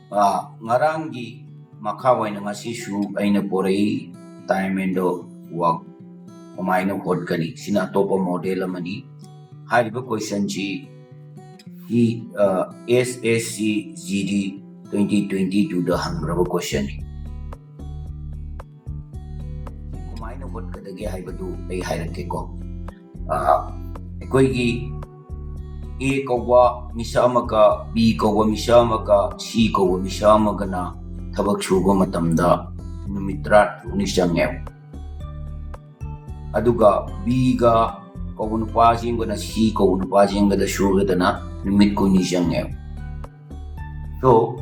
ngarangi makawai na ngasi shu ay na poray time and work kumain ng hodkani sina topa model amani hariba question ji SSC GD 2022 da hangraba question ni kumain ng hodkadagi haibadu ay hairake ko ako'y A kawa misa amaga, B kawa misa amaga, C kawa misa amaga na tabak suba matamda numitra unisangyaw. Aduga B ga kawa nupasing na C kawa nupasing da suba na numit ko nisangyaw. So,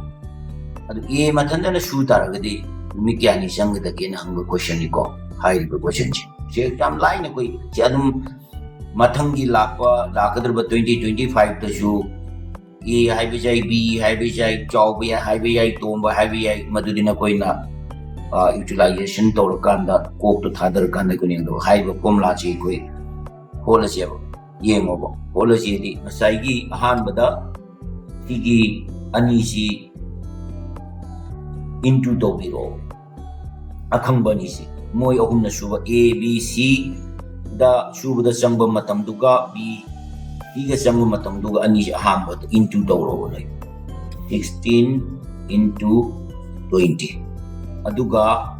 adu A matanda na suta ragadi numit kya nisang da kina hangga question ko. Hai ko question ji. Siya exam line na koy siya adum matangi lakadrba 2025 tasu A haibijai B haibijai chawba haibijai tomba haibijai madudina koina utilization tawrakanda kokto thadarkanda kuningdo haiba formula chi koi holase yengobo holase di masaigi ahanbada tigi anisi into tawbiro akhangba nisi moi ahumna suba A B C da shubada changba matamduga B ga changba matamduga ani ahamba into tawro lai 16 into 20 aduga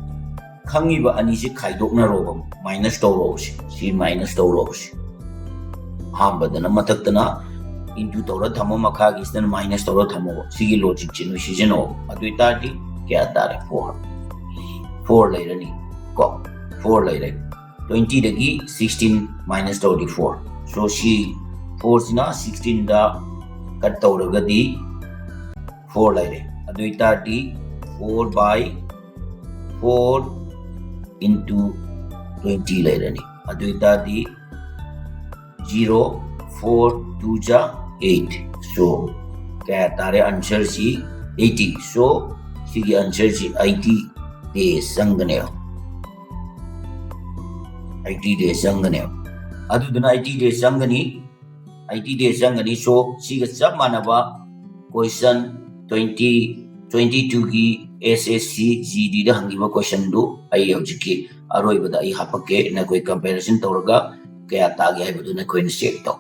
khangiba ani si khaidokna ro minus tawro si minus tawro ahamba dana mataktana into tawra thamo makha gi stan minus tawra thamo sigi logic chinu sijino aduita di kya tare 4 lairani ko 4 lairani 20 dagi 16 minus 24. So she 4 sina 16 da cut tawragadi 4 laire. Aduita di 4 by 4 into 20 laire ni. Aduita di 0 4 2 ja 8. So kaya tare answer si 80. So sige answer si 80 days sanganeo. 80 days sangane aduduna 80 days sangani so siga chap manaba question 2022 gi SSC GD da hangiba question do ai hojiki aroi bada ai hapake na koi comparison tawraga kaya tagi hai buduna koi check to